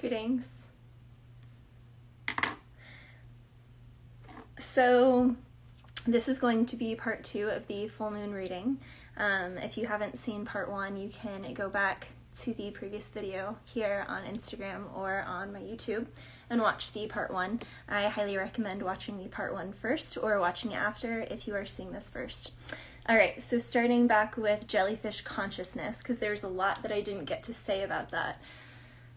Greetings. So this is going to be part 2 of the full moon reading. If you haven't seen part 1, you can go back to the previous video here on Instagram or on my YouTube and watch the part 1. I highly recommend watching the part 1 first or watching it after if you are seeing this first. Alright, so starting back with jellyfish consciousness, because there's a lot that I didn't get to say about that.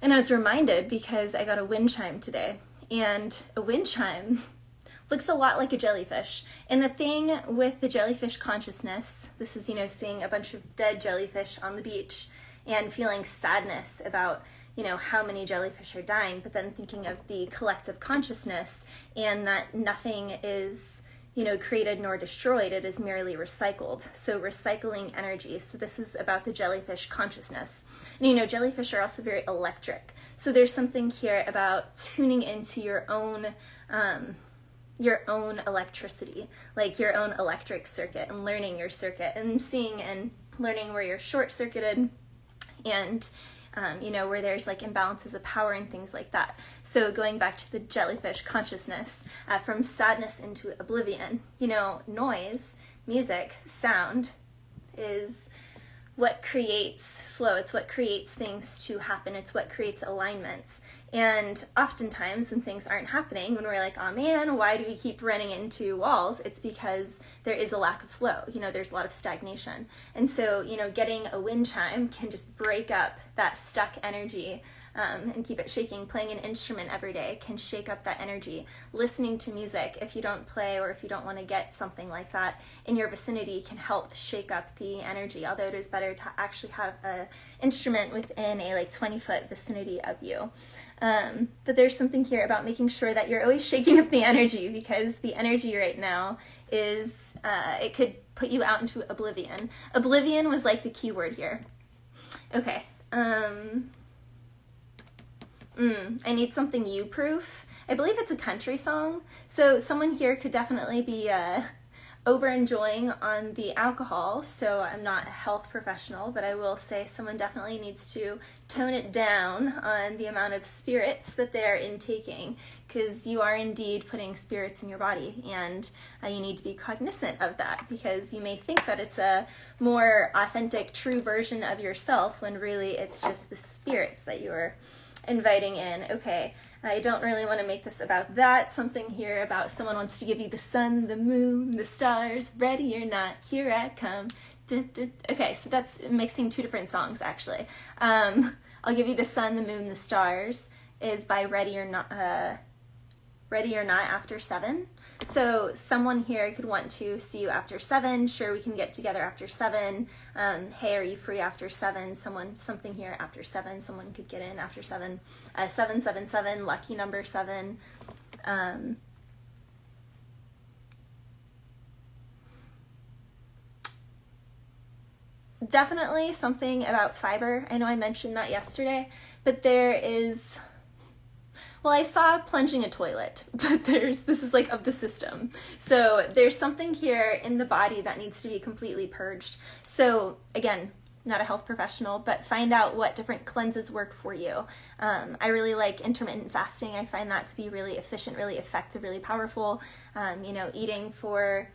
And I was reminded because I got a wind chime today, and a wind chime looks a lot like a jellyfish. And the thing with the jellyfish consciousness, this is, seeing a bunch of dead jellyfish on the beach and feeling sadness about, how many jellyfish are dying, but then thinking of the collective consciousness and that nothing is, created nor destroyed, it is merely recycled. So recycling energy. So this is about the jellyfish consciousness. And jellyfish are also very electric. So there's something here about tuning into your own electricity, like your own electric circuit, and learning your circuit and seeing and learning where you're short-circuited and where there's like imbalances of power and things like that. So going back to the jellyfish consciousness, from sadness into oblivion, noise, music, sound is what creates flow. It's what creates things to happen. It's what creates alignments. And oftentimes when things aren't happening, when we're like, oh man, why do we keep running into walls? It's because there is a lack of flow. There's a lot of stagnation. And so, getting a wind chime can just break up that stuck energy and keep it shaking. Playing an instrument every day can shake up that energy. Listening to music, if you don't play or if you don't want to get something like that in your vicinity, can help shake up the energy, although it is better to actually have an instrument within a 20-foot vicinity of you. But there's something here about making sure that you're always shaking up the energy, because the energy right now is, it could put you out into oblivion. Oblivion was like the key word here. Okay. I Need Something You Proof. I believe it's a country song. So someone here could definitely be over-enjoying on the alcohol. So I'm not a health professional, but I will say someone definitely needs to tone it down on the amount of spirits that they're intaking, because you are indeed putting spirits in your body, and you need to be cognizant of that, because you may think that it's a more authentic, true version of yourself when really it's just the spirits that you're inviting in. Okay, I don't really want to make this about that. Something here about someone wants to give you the sun, the moon, the stars, ready or not, here I come. Okay, so that's mixing 2 different songs actually. I'll Give You the Sun, the Moon, the Stars is by Ready or Not After 7. So someone here could want to see you after 7. Sure, we can get together after 7. Hey, are you free after 7? Something here after 7. Someone could get in after 7. 777, lucky number 7. Definitely something about fiber. I know I mentioned that yesterday, but there is... Well, I saw plunging a toilet, but this is like of the system. So there's something here in the body that needs to be completely purged. So again, not a health professional, but find out what different cleanses work for you. I really like intermittent fasting. I find that to be really efficient, really effective, really powerful. Eating for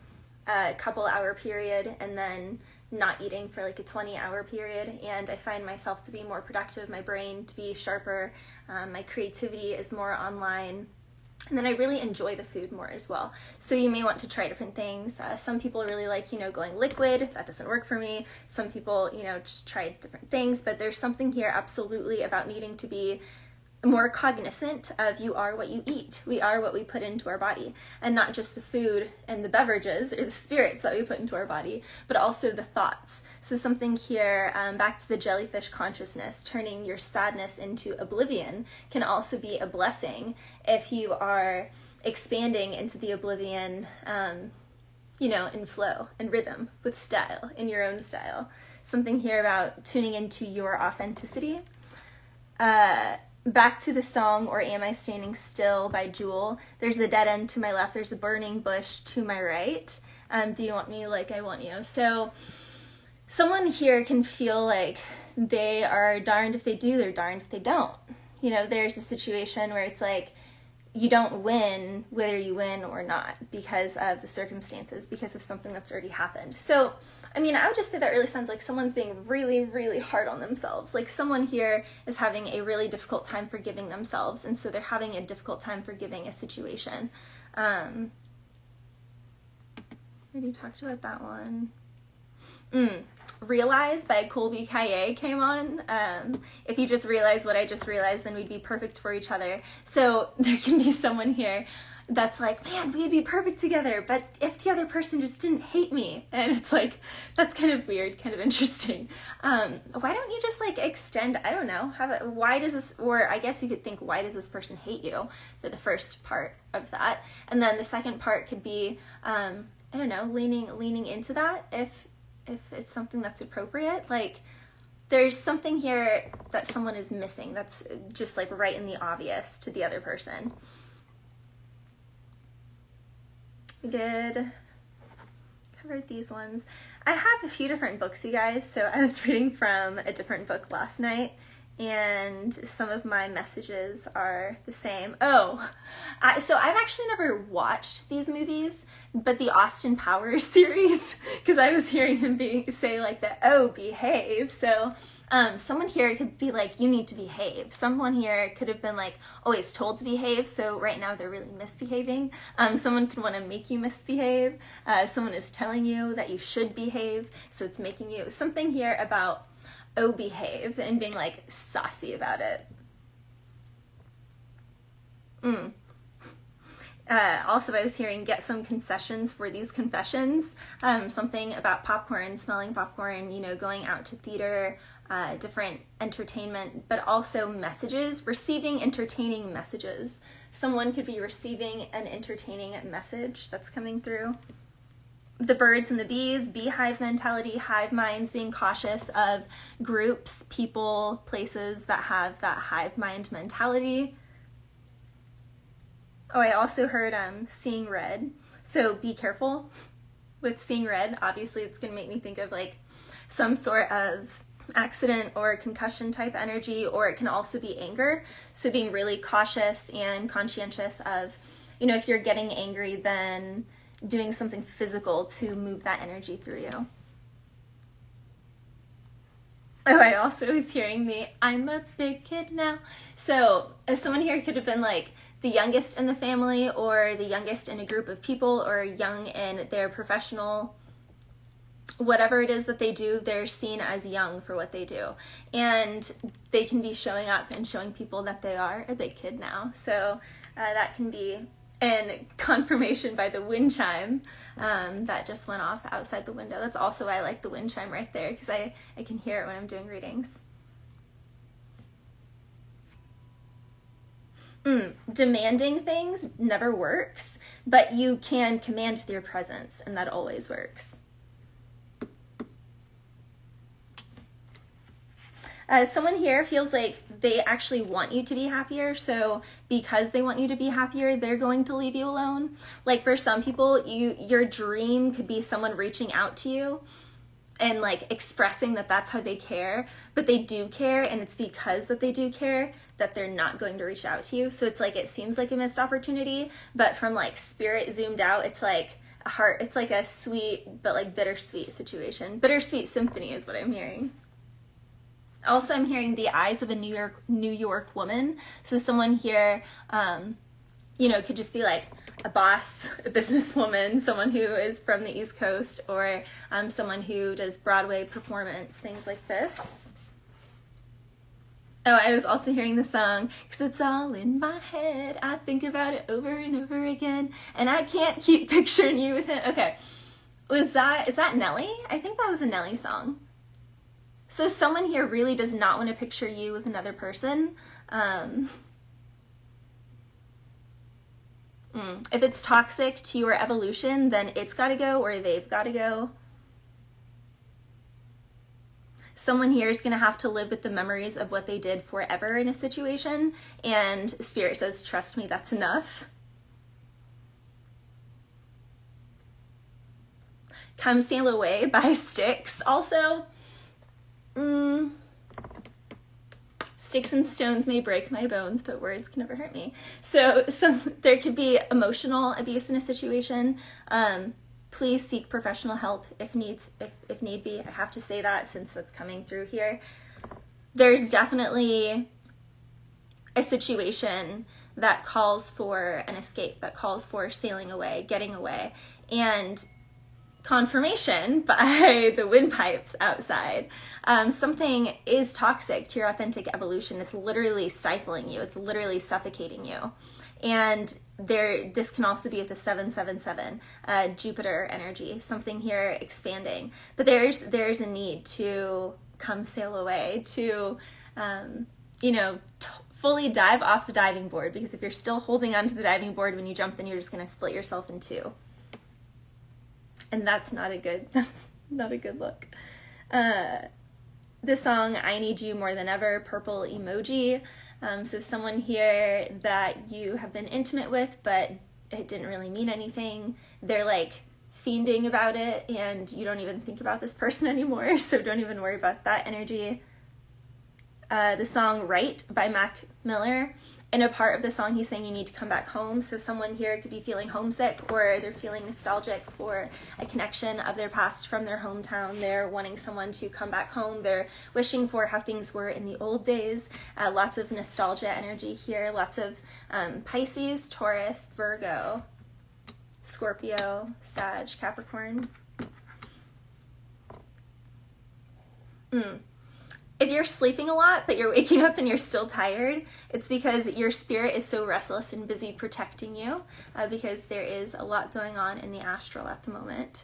a couple-hour period and then not eating for like a 20-hour period, and I find myself to be more productive, my brain to be sharper, my creativity is more online, and then I really enjoy the food more as well. So you may want to try different things. Some people really like, going liquid. That doesn't work for me. Some people, just try different things, but there's something here absolutely about needing to be more cognizant of you are what you eat. We are what we put into our body, and not just the food and the beverages or the spirits that we put into our body, but also the thoughts. So something here, back to the jellyfish consciousness, turning your sadness into oblivion can also be a blessing if you are expanding into the oblivion, in flow and rhythm with style, in your own style. Something here about tuning into your authenticity. Back to the song, Or Am I Standing Still by Jewel. There's a dead end to my left, there's a burning bush to my right. Do you want me like I want you? So someone here can feel like they are darned if they do, they're darned if they don't. You know, there's a situation where it's like, you don't win whether you win or not because of the circumstances, because of something that's already happened. So, I mean, I would just say that really sounds like someone's being really, really hard on themselves. Like someone here is having a really difficult time forgiving themselves, and so they're having a difficult time forgiving a situation. I already talked about that one. Realize by Colby Kaye came on. If you just realize what I just realized, then we'd be perfect for each other. So there can be someone here that's like, man, we'd be perfect together, but if the other person just didn't hate me, and it's like, that's kind of weird, kind of interesting. Why don't you just like extend, I don't know, why does this, or I guess you could think, why does this person hate you, for the first part of that. And then the second part could be, I don't know, leaning into that if it's something that's appropriate. Like there's something here that someone is missing that's just like right in the obvious to the other person. We did cover these ones. I have a few different books, you guys. So I was reading from a different book last night, and some of my messages are the same. So I've actually never watched these movies, but the Austin Powers series, because I was hearing him say like that, oh, behave. So someone here could be like, you need to behave. Someone here could have been like always told to behave, so right now they're really misbehaving. Someone could want to make you misbehave. Someone is telling you that you should behave, so it's making you something here about behave and being like saucy about it. Also, I was hearing get some concessions for these confessions. Something about popcorn, smelling popcorn, you know, going out to theater, different entertainment, but also messages, receiving entertaining messages. Someone could be receiving an entertaining message that's coming through. The birds and the bees, beehive mentality, hive minds, being cautious of groups, people, places that have that hive mind mentality. Oh, I also heard seeing red. So be careful with seeing red. Obviously, it's going to make me think of like some sort of accident or concussion type energy, or it can also be anger. So being really cautious and conscientious of, you know, if you're getting angry, then doing something physical to move that energy through you. Oh, I also was hearing I'm a big kid now. So as someone here could have been like the youngest in the family, or the youngest in a group of people, or young in their professional, whatever it is that they do, they're seen as young for what they do. And they can be showing up and showing people that they are a big kid now. So that can be, and confirmation by the wind chime that just went off outside the window. That's also why I like the wind chime right there, because I can hear it when I'm doing readings. Demanding things never works, but you can command with your presence, and that always works. Someone here feels like they actually want you to be happier, so because they want you to be happier, they're going to leave you alone. Like for some people, your dream could be someone reaching out to you and like expressing that that's how they care, but they do care, and it's because that they do care that they're not going to reach out to you. So it's like, it seems like a missed opportunity, but from like spirit zoomed out, it's like a heart, it's like a sweet but like bittersweet situation. Bittersweet symphony is what I'm hearing. Also, I'm hearing the eyes of a New York woman. So someone here, you know, could just be like a boss, a businesswoman, someone who is from the East Coast, or someone who does Broadway performance, things like this. Oh, I was also hearing the song, 'cause it's all in my head. I think about it over and over again, and I can't keep picturing you with it. Okay, is that Nelly? I think that was a Nelly song. So someone here really does not want to picture you with another person. If it's toxic to your evolution, then it's got to go, or they've got to go. Someone here is going to have to live with the memories of what they did forever in a situation, and Spirit says, trust me, that's enough. Come Sail Away by Styx. Also, sticks and stones may break my bones, but words can never hurt me. So there could be emotional abuse in a situation. Please seek professional help if need be. I have to say that since that's coming through here. There's definitely a situation that calls for an escape, that calls for sailing away, getting away, and confirmation by the windpipes outside. Something is toxic to your authentic evolution. It's literally stifling you. It's literally suffocating you. And this can also be with the 777 Jupiter energy, something here expanding. But there's a need to come sail away, to fully dive off the diving board, because if you're still holding onto the diving board when you jump, then you're just going to split yourself in two. And that's not a good look. The song I Need You More Than Ever, purple emoji. So someone here that you have been intimate with, but it didn't really mean anything. They're like fiending about it, and you don't even think about this person anymore, so don't even worry about that energy. The song Right by Mac Miller. In a part of the song, he's saying you need to come back home. So someone here could be feeling homesick, or they're feeling nostalgic for a connection of their past from their hometown. They're wanting someone to come back home. They're wishing for how things were in the old days. Lots of nostalgia energy here. Lots of Pisces, Taurus, Virgo, Scorpio, Sag, Capricorn. If you're sleeping a lot, but you're waking up and you're still tired, it's because your spirit is so restless and busy protecting you, because there is a lot going on in the astral at the moment.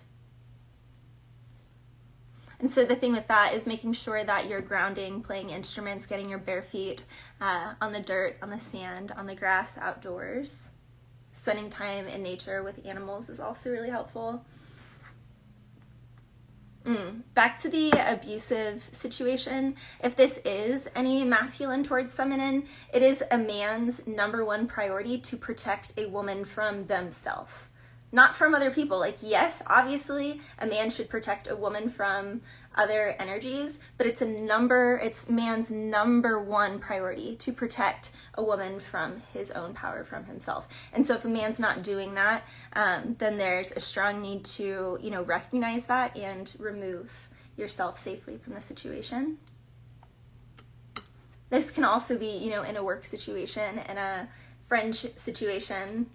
And so the thing with that is making sure that you're grounding, playing instruments, getting your bare feet on the dirt, on the sand, on the grass, outdoors. Spending time in nature with animals is also really helpful. Back to the abusive situation. If this is any masculine towards feminine, it is a man's number one priority to protect a woman from themselves, not from other people. Like, yes, obviously a man should protect a woman from other energies, but it's man's number one priority to protect a woman from his own power, from himself. And so if a man's not doing that, then there's a strong need to, recognize that and remove yourself safely from the situation. This can also be, in a work situation, in a friendship situation.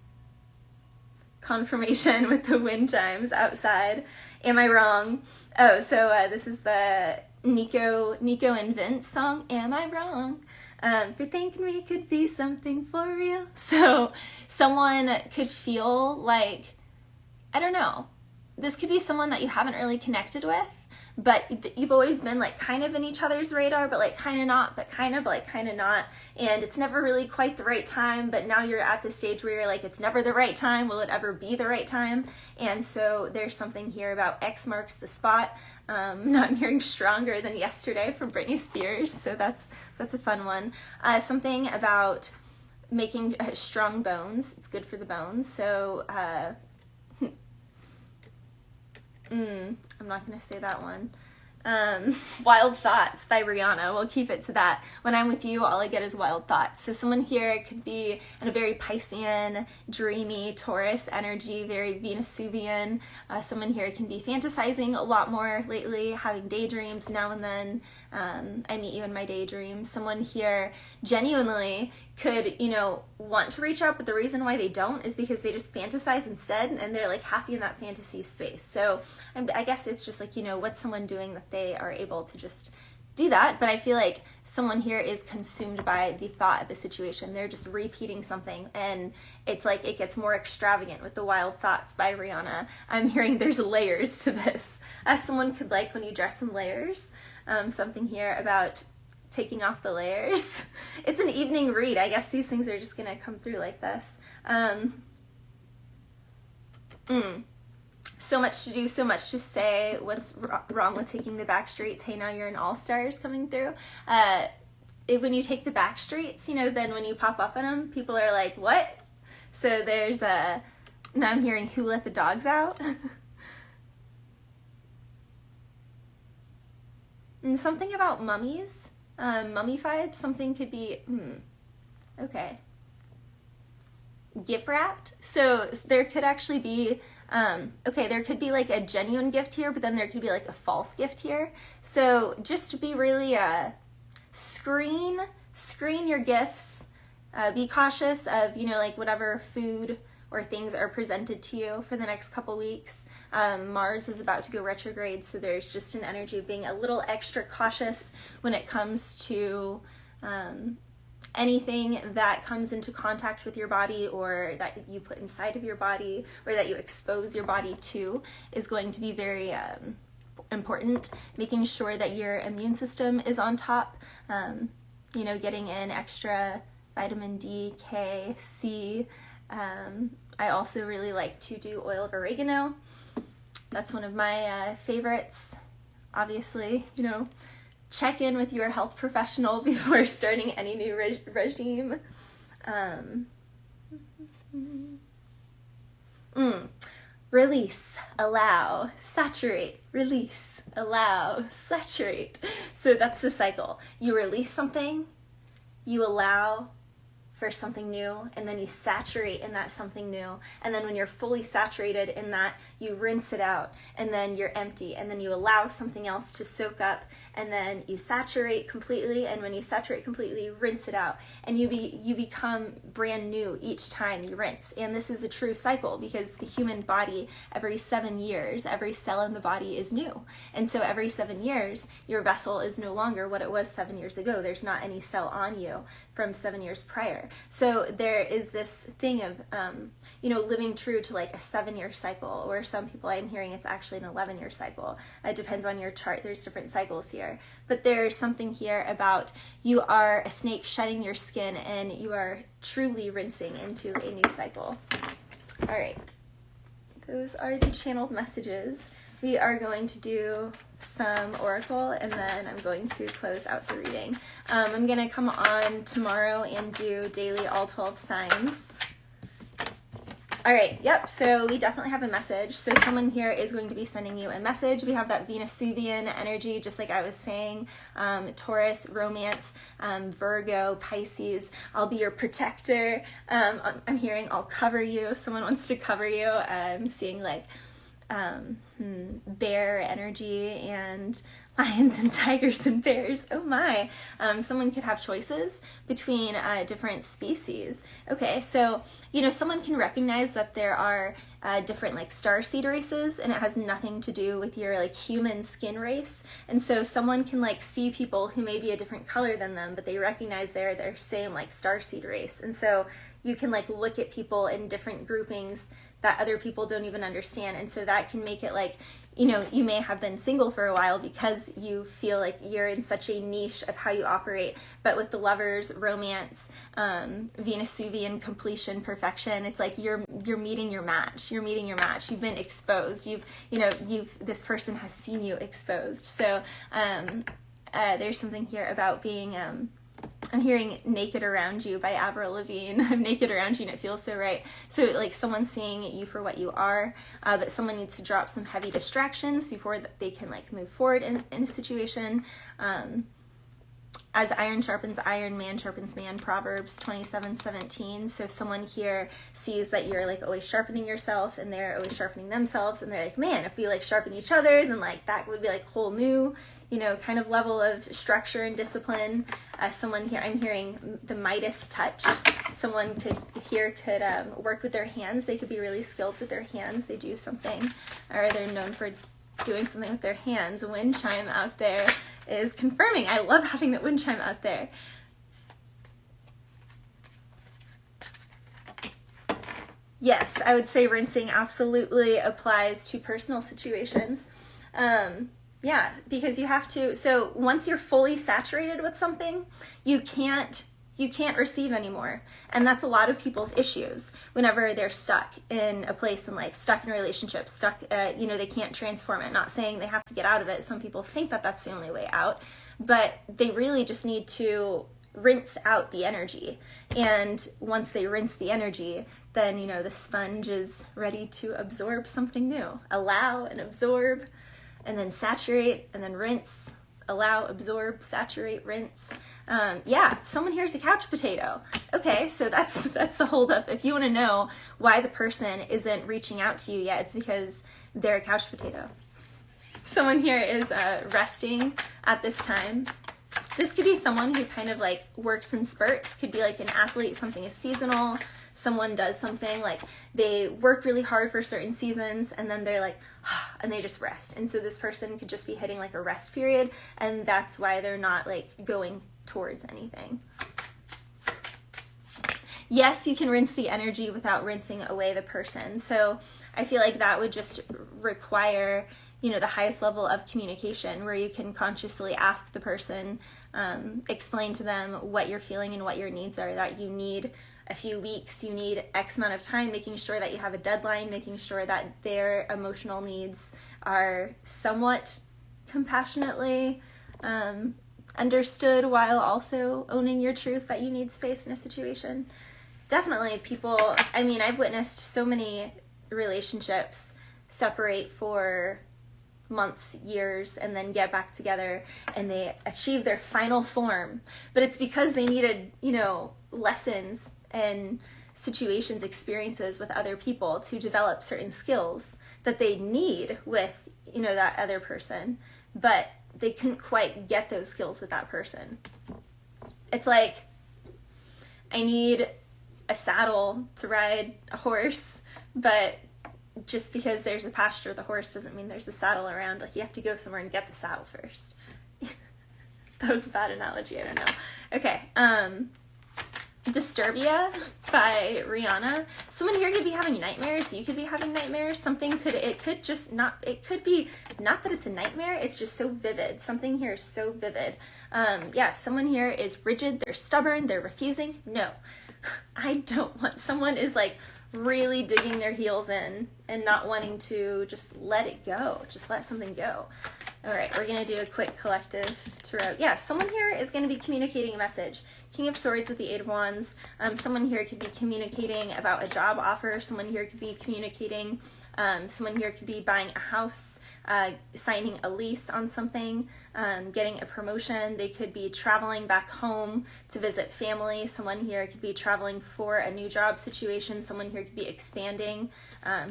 Confirmation with the wind chimes outside. Am I wrong? Oh, so this is the Nico and Vince song, Am I Wrong? For thinking we could be something for real. So someone could feel like, I don't know, this could be someone that you haven't really connected with, but you've always been like kind of in each other's radar, but like kind of not, but kind of, but like kind of not. And it's never really quite the right time, but now you're at the stage where you're like, it's never the right time. Will it ever be the right time? And so there's something here about X marks the spot. Not hearing Stronger Than Yesterday from Britney Spears. So that's a fun one. Something about making strong bones. It's good for the bones. So, I'm not going to say that one. Wild Thoughts by Rihanna. We'll keep it to that. When I'm with you, all I get is wild thoughts. So someone here could be in a very Piscean, dreamy, Taurus energy, very Venusuvian. Someone here can be fantasizing a lot more lately, having daydreams now and then. I meet you in my daydreams. Someone here genuinely could, want to reach out, but the reason why they don't is because they just fantasize instead, and they're like happy in that fantasy space. So I guess it's just like, what's someone doing that they are able to just do that? But I feel like someone here is consumed by the thought of the situation. They're just repeating something, and it's like it gets more extravagant with the Wild Thoughts by Rihanna. I'm hearing there's layers to this. As someone could like when you dress in layers. Something here about taking off the layers. It's an evening read. I guess these things are just going to come through like this. So much to do, so much to say. What's wrong with taking the back streets? Hey, now you're an all-stars coming through. When you take the back streets, then when you pop up in them, people are like, what? So there's now I'm hearing Who Let the Dogs Out? And something about mummies. Mummified, something could be, okay. Gift wrapped. So there could actually be, okay, there could be like a genuine gift here, but then there could be like a false gift here. So just be really, screen your gifts. Be cautious of, like whatever food or things are presented to you for the next couple weeks. Mars is about to go retrograde, so there's just an energy of being a little extra cautious when it comes to anything that comes into contact with your body, or that you put inside of your body, or that you expose your body to, is going to be very important. Making sure that your immune system is on top, getting in extra vitamin D, K, C. I also really like to do oil of oregano. That's one of my favorites. Obviously, check in with your health professional before starting any new regime. Release, allow, saturate, release, allow, saturate. So that's the cycle. You release something, you allow for something new, and then you saturate in that something new, and then when you're fully saturated in that, you rinse it out, and then you're empty, and then you allow something else to soak up, and then you saturate completely, and when you saturate completely, rinse it out, and you become brand new each time you rinse. And this is a true cycle, because the human body, every 7 years, every cell in the body is new, and so every 7 years, your vessel is no longer what it was 7 years ago. There's not any cell on you from 7 years prior. So there is this thing of, living true to like a 7-year cycle, or some people I'm hearing it's actually an 11-year cycle. It depends on your chart. There's different cycles here. But there's something here about you are a snake shedding your skin, and you are truly rinsing into a new cycle. All right. Those are the channeled messages. We are going to do some oracle, and then I'm going to close out the reading. I'm going to come on tomorrow and do daily all 12 signs. All right, yep, so we definitely have a message. So someone here is going to be sending you a message. We have that Venusuvian energy, just like I was saying, Taurus, romance, Virgo, Pisces. I'll be your protector. I'm hearing I'll cover you. Someone wants to cover you. I'm seeing like bear energy and lions and tigers and bears. Oh my. Someone could have choices between different species. Okay, so someone can recognize that there are different like starseed races, and it has nothing to do with your like human skin race. And so someone can like see people who may be a different color than them, but they recognize they're their same like starseed race. And so you can like look at people in different groupings that other people don't even understand. And so that can make it like, you may have been single for a while because you feel like you're in such a niche of how you operate. But with the lovers, romance, Venusuvian completion, perfection, it's like you're meeting your match. You're meeting your match. You've been exposed. This person has seen you exposed. So there's something here about being I'm hearing Naked Around You by Avril Lavigne. I'm naked around you and it feels so right. So like someone's seeing you for what you are, but someone needs to drop some heavy distractions before they can like move forward in a situation. As iron sharpens iron, man sharpens man, Proverbs 27:17. So if someone here sees that you're like always sharpening yourself and they're always sharpening themselves, and they're like, man, if we like sharpen each other, then like that would be like whole new, kind of level of structure and discipline. Someone here, I'm hearing the Midas touch. Someone could work with their hands. They could be really skilled with their hands. They do something, or they're known for doing something with their hands. A wind chime out there is confirming. I love having that wind chime out there. Yes, I would say rinsing absolutely applies to personal situations. Yeah, because you have to, so once you're fully saturated with something, you can't receive anymore. And that's a lot of people's issues whenever they're stuck in a place in life, stuck in a relationship, stuck, they can't transform it. Not saying they have to get out of it. Some people think that that's the only way out, but they really just need to rinse out the energy. And once they rinse the energy, then, the sponge is ready to absorb something new. Allow and absorb, and then saturate, and then rinse, allow, absorb, saturate, rinse. Yeah, someone here is a couch potato. Okay, so that's the holdup. If you want to know why the person isn't reaching out to you yet, it's because they're a couch potato. Someone here is resting at this time. This could be someone who kind of like works in spurts. Could be like an athlete, something is seasonal. Someone does something like they work really hard for certain seasons and then they're like, and they just rest. And so this person could just be hitting like a rest period, and that's why they're not like going towards anything. Yes, you can rinse the energy without rinsing away the person. So I feel like that would just require, you know, the highest level of communication, where you can consciously ask the person, explain to them what you're feeling and what your needs are, that you need a few weeks, you need X amount of time, making sure that you have a deadline, making sure that their emotional needs are somewhat compassionately understood, while also owning your truth that you need space in a situation. Definitely people, I mean, I've witnessed so many relationships separate for months, years, and then get back together and they achieve their final form. But it's because they needed, you know, lessons and situations, experiences with other people to develop certain skills that they need with, you know, that other person. But they couldn't quite get those skills with that person. It's like, I need a saddle to ride a horse, but just because there's a pasture, the horse doesn't mean there's a saddle around. Like, you have to go somewhere and get the saddle first. That was a bad analogy, I don't know. Okay, Disturbia by Rihanna. Someone here could be having nightmares. You could be having nightmares. It could be not that it's a nightmare, it's just so vivid. Something here is so vivid. Yeah, someone here is rigid, they're stubborn, they're refusing. No, I don't want, someone is like really digging their heels in and not wanting to just let it go. Just let something go. All right, we're going to do a quick collective tarot. Yeah, someone here is going to be communicating a message. King of Swords with the Eight of Wands. Someone here could be communicating about a job offer. Someone here could be communicating, someone here could be buying a house, signing a lease on something, getting a promotion. They could be traveling back home to visit family. Someone here could be traveling for a new job situation. Someone here could be expanding.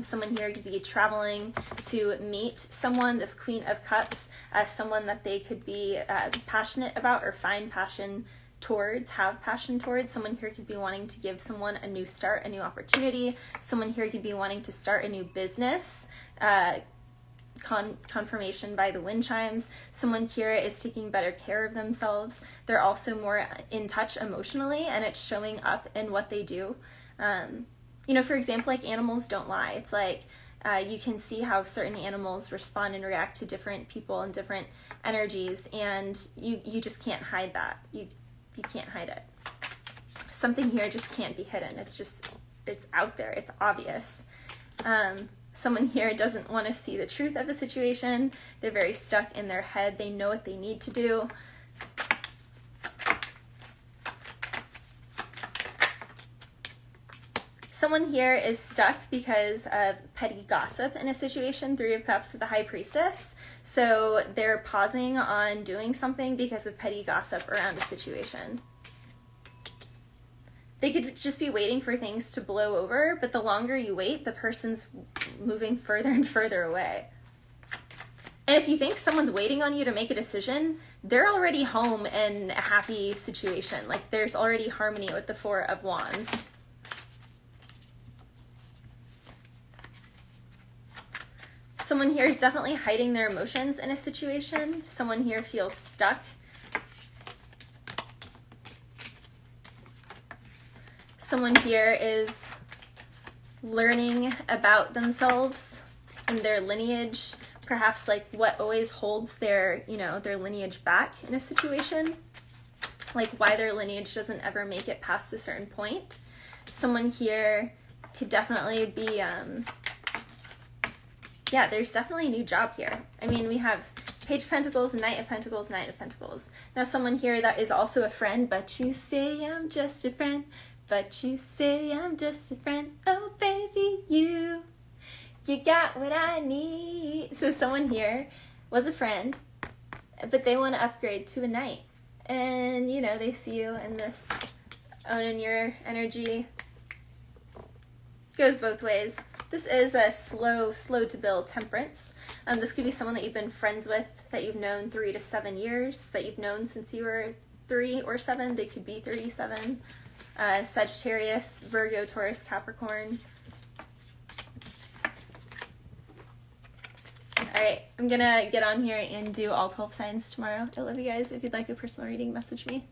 Someone here could be traveling to meet someone, this Queen of Cups, someone that they could be passionate about or find passion towards, have passion towards. Someone here could be wanting to give someone a new start, a new opportunity. Someone here could be wanting to start a new business. Confirmation by the wind chimes. Someone here is taking better care of themselves. They're also more in touch emotionally, and it's showing up in what they do. You know, for example, like animals don't lie. It's like you can see how certain animals respond and react to different people and different energies, and you just can't hide that. You can't hide it. Something here just can't be hidden. It's out there. It's obvious. Someone here doesn't want to see the truth of the situation. They're very stuck in their head. They know what they need to do. Someone here is stuck because of petty gossip in a situation. Three of Cups with the High Priestess. So they're pausing on doing something because of petty gossip around a situation. They could just be waiting for things to blow over, but the longer you wait, the person's moving further and further away. And if you think someone's waiting on you to make a decision, they're already home in a happy situation. Like, there's already harmony with the Four of Wands. Someone here is definitely hiding their emotions in a situation. Someone here feels stuck. Someone here is learning about themselves and their lineage, perhaps like what always holds their, you know, their lineage back in a situation, like why their lineage doesn't ever make it past a certain point. Someone here could definitely be, yeah, there's definitely a new job here. I mean, we have Page of Pentacles, Knight of Pentacles, Knight of Pentacles. Now someone here that is also a friend, but you say I'm just a friend, but you say I'm just a friend. Oh baby, you got what I need. So someone here was a friend, but they want to upgrade to a knight. And, you know, they see you in this owning your energy. Goes both ways. This is a slow to build temperance. This could be someone that you've been friends with, that you've known 3 to 7 years, that you've known since you were 3 or 7. They could be 37. Sagittarius, Virgo, Taurus, Capricorn. Alright, I'm gonna get on here and do all 12 signs tomorrow. I love you guys. If you'd like a personal reading, message me.